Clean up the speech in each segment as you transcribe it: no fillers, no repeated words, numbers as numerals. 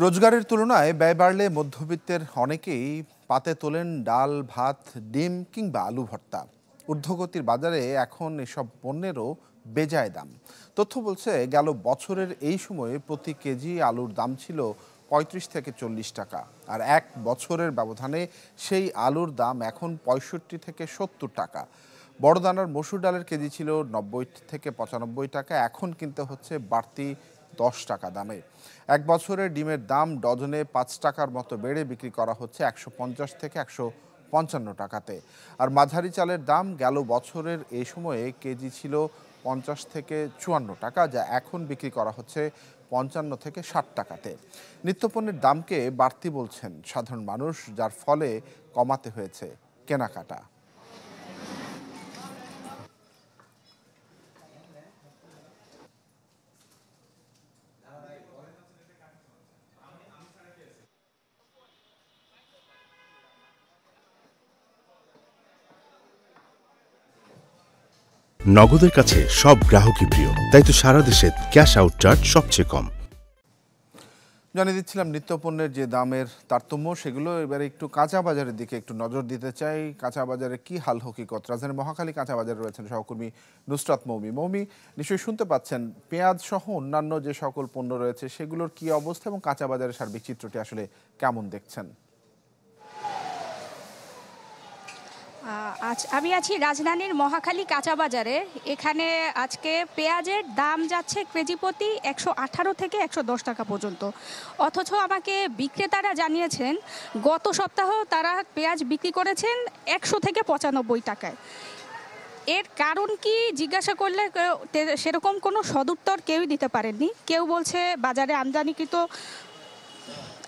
রোজগারের তুলনায় ব্যয় বাড়লে মধ্যবিত্তের অনেকেই পাতে তোলেন ডাল, ভাত, ডিম কিংবা আলু ভর্তা। ঊর্ধ্বগতির বাজারে এখন এসব পণ্যেরও বেজায় দাম। তথ্য বলছে, গেল বছরের এই সময়ে প্রতি কেজি আলুর দাম ছিল ৩৫ থেকে ৪০ টাকা, আর এক বছরের ব্যবধানে সেই আলুর দাম এখন ৬৫ থেকে ৭০ টাকা। বড় দানার মসুর ডালের কেজি ছিল ৯০ থেকে ৯৫ টাকা, এখন কিনতে হচ্ছে বাড়তি ১০ টাকা দামে। এক বছরের ডিমের দাম ডজনে ৫ টাকার মতো বেড়ে বিক্রি করা হচ্ছে ১৫০ থেকে ১৫৫ টাকাতে। আর মাঝারি চালের দাম গেল বছরের এই সময়ে কেজি ছিল ৫০ থেকে ৫৪ টাকা, যা এখন বিক্রি করা হচ্ছে ৫৫ থেকে ৬০ টাকাতে। নিত্যপণ্যের দামকে বাড়তি বলছেন সাধারণ মানুষ, যার ফলে কমাতে হয়েছে কেনাকাটা। নগদের কাছে সব গ্রাহকই প্রিয়, তাই তো সারা দেশে ক্যাশ আউট চার্জ সবচেয়ে কম। জানিয়ে দিচ্ছিলাম নিত্যপণ্যের যে দামের তারতম্য, সেগুলো এবারে একটু কাঁচা বাজারের দিকে একটু নজর দিতে চাই। কাঁচা বাজারে কি হাল হকিকত? রাজধানীর মহাখালী কাঁচা বাজারে রয়েছেন সহকর্মী নুসরাত মৌমি। মৌমি, নিশ্চয়ই শুনতে পাচ্ছেন, পেঁয়াজ সহ অন্যান্য যে সকল পণ্য রয়েছে সেগুলোর কি অবস্থা এবং কাঁচা বাজারের সার্বিক চিত্রটি আসলে কেমন দেখছেন? আমি আছি রাজধানীর মহাখালী কাঁচা বাজারে। এখানে আজকে পেঁয়াজের দাম যাচ্ছে কেজি প্রতি ১১৮ থেকে ১১০ টাকা পর্যন্ত। অথচ আমাকে বিক্রেতারা জানিয়েছেন গত সপ্তাহ তারা পেঁয়াজ বিক্রি করেছেন ১০০ থেকে ৯৫ টাকায়। এর কারণ কি জিজ্ঞাসা করলে সেরকম কোনো সদুত্তর কেউই দিতে পারেননি। কেউ বলছে বাজারে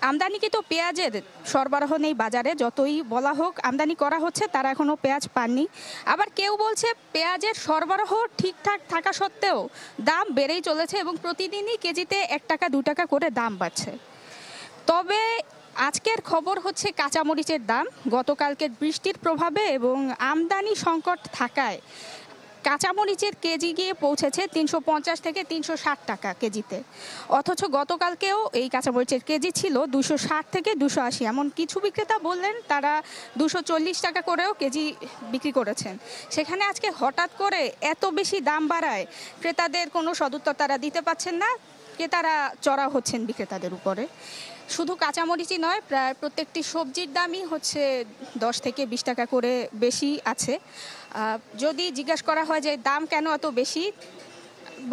আমদানিকৃত পেঁয়াজের সরবরাহ নেই বাজারে, যতই বলা হোক আমদানি করা হচ্ছে, তারা এখনও পেঁয়াজ পাননি। আবার কেউ বলছে পেঁয়াজের সরবরাহ ঠিকঠাক থাকা সত্ত্বেও দাম বেড়েই চলেছে এবং প্রতিদিনই কেজিতে ১ টাকা ২ টাকা করে দাম বাড়ছে। তবে আজকের খবর হচ্ছে কাঁচামরিচের দাম গতকালকের বৃষ্টির প্রভাবে এবং আমদানি সংকট থাকায় কাঁচামরিচের কেজি গিয়ে পৌঁছেছে ৩৫০ থেকে ৩৬০ টাকা কেজিতে। অথচ গতকালকেও এই কাঁচামরিচের কেজি ছিল ২৬০ থেকে ২৮০। এমন কিছু বিক্রেতা বললেন তারা ২৪০ টাকা করেও কেজি বিক্রি করেছেন। সেখানে আজকে হঠাৎ করে এত বেশি দাম বাড়ায় ক্রেতাদের কোনো সদুত্তর তারা দিতে পারছেন না। ক্রেতারা চড়াও হচ্ছেন বিক্রেতাদের উপরে। শুধু কাঁচামরিচই নয়, প্রায় প্রত্যেকটি সবজির দামই হচ্ছে ১০ থেকে ২০ টাকা করে বেশি আছে। যদি জিজ্ঞাসা করা হয় যে দাম কেন এত বেশি,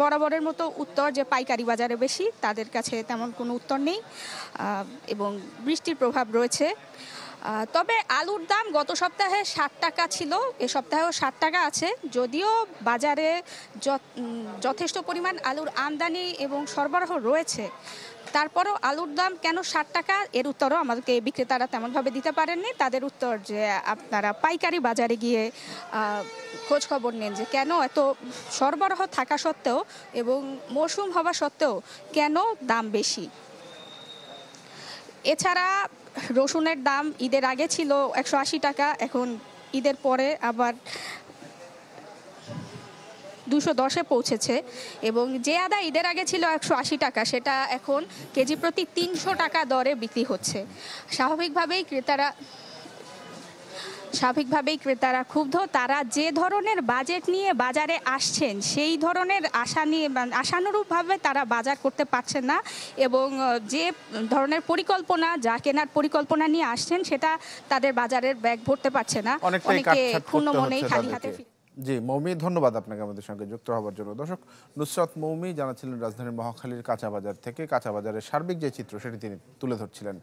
বরাবরের মতো উত্তর যে পাইকারি বাজারে বেশি, তাদের কাছে তেমন কোনো উত্তর নেই এবং বৃষ্টির প্রভাব রয়েছে। তবে আলুর দাম গত সপ্তাহে ৬০ টাকা ছিল, এ সপ্তাহেও ৬০ টাকা আছে। যদিও বাজারে যথেষ্ট পরিমাণ আলুর আমদানি এবং সরবরাহ রয়েছে, তারপরও আলুর দাম কেন ৬০ টাকা, এর উত্তরও আমাদেরকে বিক্রেতারা তেমনভাবে দিতে পারেননি। তাদের উত্তর যে আপনারা পাইকারি বাজারে গিয়ে খোঁজ খবর নেন যে কেন এত সরবরাহ থাকা সত্ত্বেও এবং মৌসুম হওয়া সত্ত্বেও কেন দাম বেশি। এছাড়া রসুনের দাম ঈদের আগে ছিল ১৮০ টাকা, এখন ঈদের পরে আবার ২১০-এ পৌঁছেছে এবং যে আদা ঈদের আগে ছিল ১৮০ টাকা, সেটা এখন কেজি প্রতি ৩০০ টাকা দরে বিক্রি হচ্ছে। স্বাভাবিকভাবেই ক্রেতারা ক্ষুব্ধ। তারা যে ধরনের বাজেট নিয়ে বাজারে আসছেন সেই ধরনের আশানুরূপভাবে তারা বাজার করতে পারছেন না এবং যে ধরনের পরিকল্পনা, যা কেনার পরিকল্পনা নিয়ে আসছেন, সেটা তাদের বাজারের ব্যাগ ভরতে পারছে না। অনেকে ক্ষুণ্ণ মনেই খালি হাতে। জি মৌমি, ধন্যবাদ আপনাকে আমাদের সঙ্গে যুক্ত হওয়ার জন্য। দর্শক, নুসরাত মৌমি জানাচ্ছিলেন রাজধানীর মহাখালীর কাঁচা বাজার থেকে। কাঁচা বাজারের সার্বিক যে চিত্র সেটি তিনি তুলে ধরছিলেন।